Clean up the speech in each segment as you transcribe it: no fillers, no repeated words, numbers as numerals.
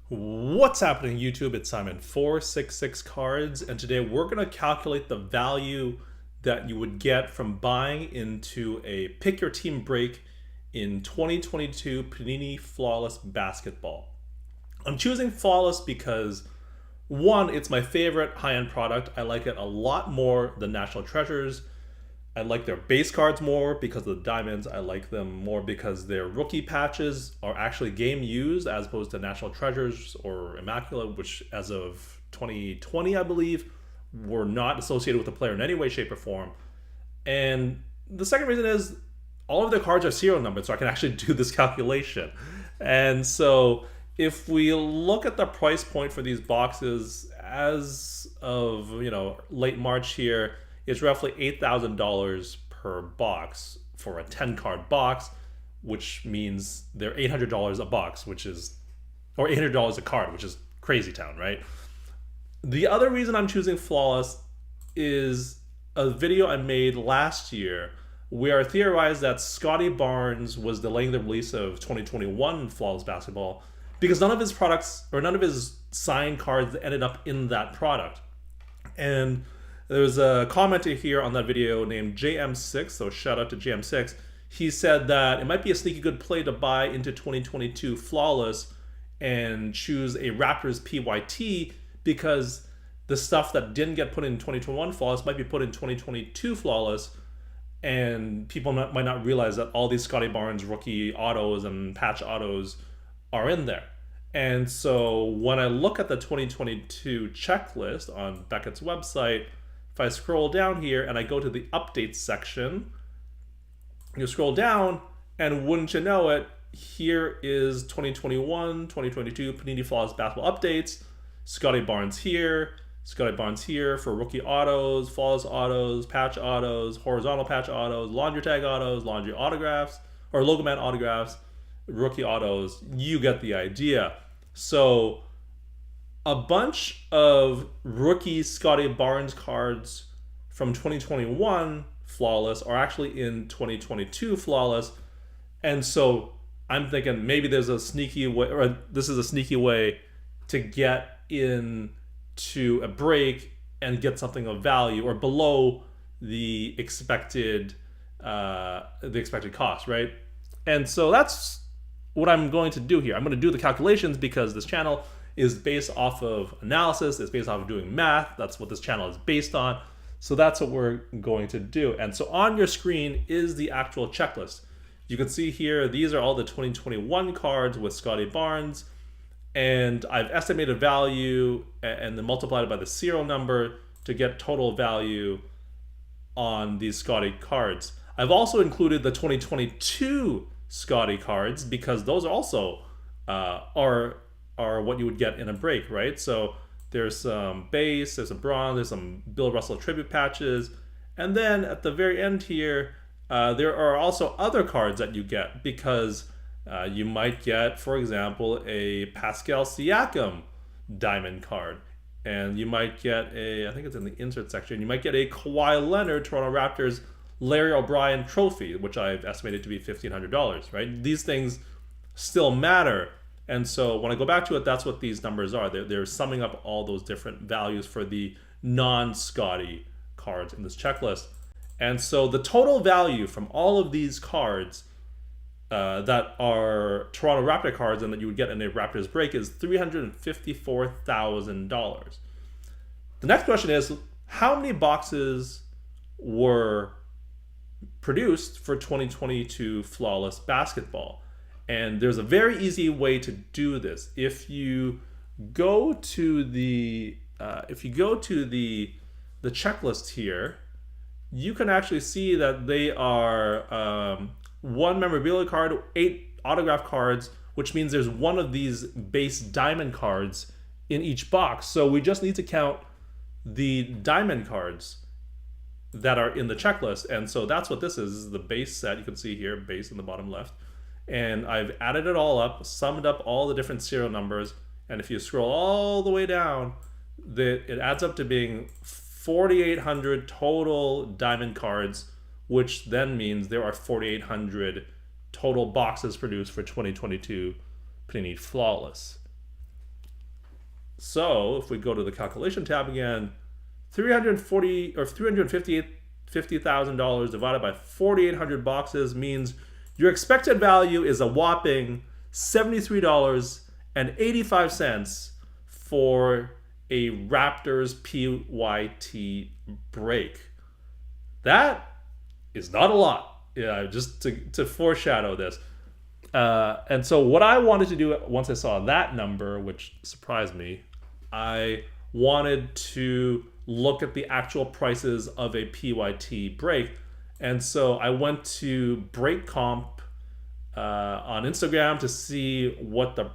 What's happening, YouTube? It's Simon466cards, and today we're going to calculate the value that you would get from buying into a pick your team break in 2022 Panini Flawless Basketball. I'm choosing Flawless because, one, it's my favorite high-end product. I like it a lot more than National Treasures. I like their base cards more because of the diamonds. I like them more because their rookie patches are actually game used as opposed to National Treasures or Immaculate, which as of 2020, I believe, were not associated with the player in any way, shape, or form. And the second reason is all of their cards are serial numbered, so I can actually do this calculation. And so if we look at the price point for these boxes as of late March here, it's roughly $8,000 per box for a 10-card box, which means they're $800 a box, or $800 a card, which is crazy town, right? The other reason I'm choosing Flawless is a video I made last year where I theorized that Scottie Barnes was delaying the release of 2021 Flawless Basketball because none of his products or none of his signed cards ended up in that product. And there's a commenter here on that video named JM6, so shout out to JM6. He said that it might be a sneaky good play to buy into 2022 Flawless and choose a Raptors PYT because the stuff that didn't get put in 2021 Flawless might be put in 2022 Flawless, and people might not realize that all these Scottie Barnes rookie autos and patch autos are in there. And so when I look at the 2022 checklist on Beckett's website, if I scroll down here and I go to the updates section, you scroll down and wouldn't you know it, here is 2021, 2022 Panini Flawless Basketball updates. Scottie Barnes here for rookie autos, flawless autos, patch autos, horizontal patch autos, laundry tag autos, laundry autographs, or logo man autographs, rookie autos. You get the idea. So a bunch of rookie Scottie Barnes cards from 2021 Flawless are actually in 2022 Flawless. And so I'm thinking maybe there's a sneaky way, or this is a sneaky way to get into a break and get something of value or below the expected cost, right? And so that's what I'm going to do here. I'm going to do the calculations because this channel is based off of analysis. It's based off of doing math. That's what this channel is based on. So that's what we're going to do. And so on your screen is the actual checklist. You can see here, these are all the 2021 cards with Scottie Barnes. And I've estimated value and then multiplied it by the serial number to get total value on these Scottie cards. I've also included the 2022 Scottie cards because those also are what you would get in a break, right? So there's some base, there's some bronze, there's some Bill Russell tribute patches, and then at the very end here, there are also other cards that you get because you might get, for example, a Pascal Siakam diamond card, and you might get I think it's in the insert section, you might get a Kawhi Leonard Toronto Raptors Larry O'Brien trophy, which I've estimated to be $1,500, right? These things still matter. And so when I go back to it, that's what these numbers are. They're summing up all those different values for the non-Scottie cards in this checklist. And so the total value from all of these cards that are Toronto Raptor cards and that you would get in a Raptors break is $354,000. The next question is, how many boxes were produced for 2022 Flawless Basketball? And there's a very easy way to do this. If you go to the checklist here, you can actually see that they are one memorabilia card, 8 autograph cards, which means there's one of these base diamond cards in each box. So we just need to count the diamond cards that are in the checklist. And so that's what this is. This is the base set. You can see here, base in the bottom left. And I've added it all up, summed up all the different serial numbers. And if you scroll all the way down, it adds up to being 4,800 total diamond cards, which then means there are 4,800 total boxes produced for 2022 Panini Flawless. So if we go to the calculation tab again, $350,000 divided by 4,800 boxes means your expected value is a whopping $73.85 for a Raptors PYT break. That is not a lot. Yeah, just to foreshadow this. And so what I wanted to do once I saw that number, which surprised me, I wanted to look at the actual prices of a PYT break. And so I went to BreakComp on Instagram to see what the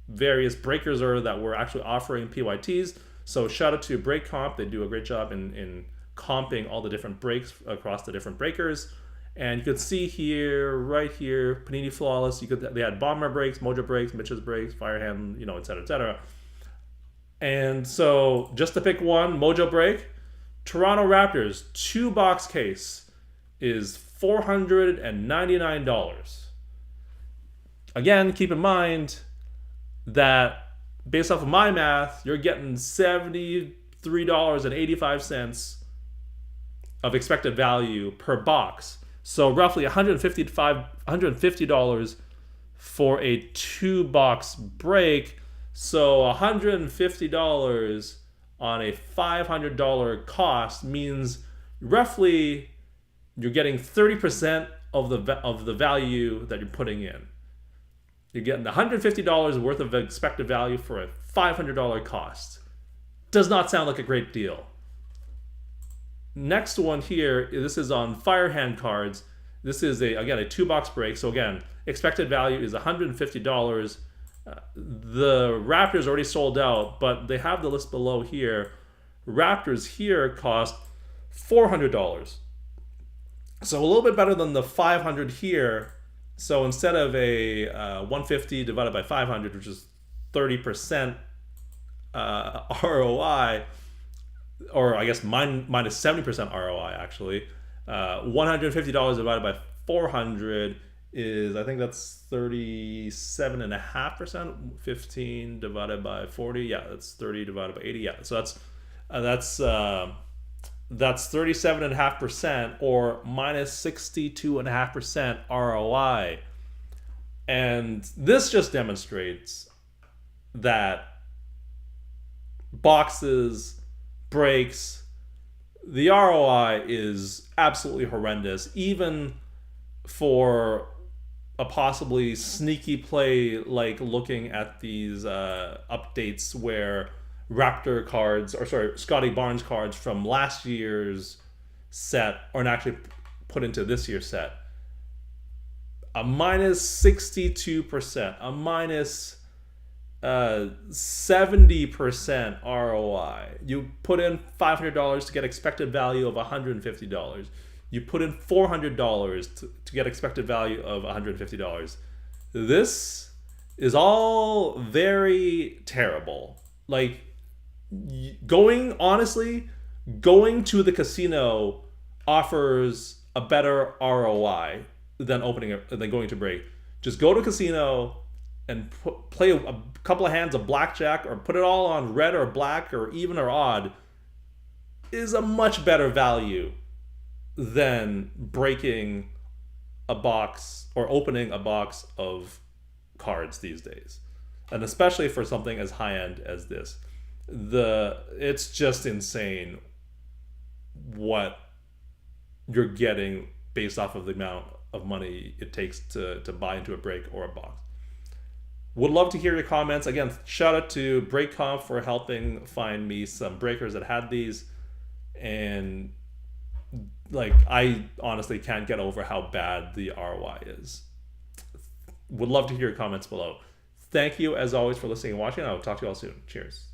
various breakers are that were actually offering PYTs. So shout out to BreakComp. They do a great job in comping all the different breaks across the different breakers. And you could see here, right here, Panini Flawless. They had Bomber breaks, Mojo breaks, Mitch's breaks, Firehand, et cetera, et cetera. And so just to pick one, Mojo break, Toronto Raptors 2-box case is $499. Again, keep in mind that based off of my math, you're getting $73.85 of expected value per box. So roughly $150 for a 2-box break. So $150 on a $500 cost means roughly you're getting 30% of the value that you're putting in. You're getting $150 worth of expected value for a $500 cost. Does not sound like a great deal. Next one here, this is on Firehand cards. This is again a 2-box break. So again, expected value is $150. The Raptors already sold out, but they have the list below here. Raptors here cost $400. So a little bit better than the 500 here. So instead of a 150 divided by 500, which is 30% ROI, or I guess minus 70% ROI actually, $150 divided by 400 is, I think that's 37.5%. 15 divided by 40, yeah, that's 30 divided by 80, yeah. So that's 37.5% or minus 62.5% ROI. And this just demonstrates that boxes, breaks, the ROI is absolutely horrendous, even for a possibly sneaky play like looking at these updates where Scotty Barnes cards from last year's set are actually put into this year's set. A minus 62%, a minus 70% ROI. You put in $500 to get expected value of $150. You put in $400 to get expected value of $150. This is all very terrible. Like, going to the casino offers a better ROI than going to break. Just go to casino and play a couple of hands of blackjack, or put it all on red or black or even or odd, is a much better value than breaking a box or opening a box of cards these days, and especially for something as high end as this. It's just insane what you're getting based off of the amount of money it takes to buy into a break or a box. Would love to hear your comments. Again, shout out to BreakComp for helping find me some breakers that had these. And I honestly can't get over how bad the ROI is. Would love to hear your comments below. Thank you as always for listening and watching. I will talk to you all soon. Cheers.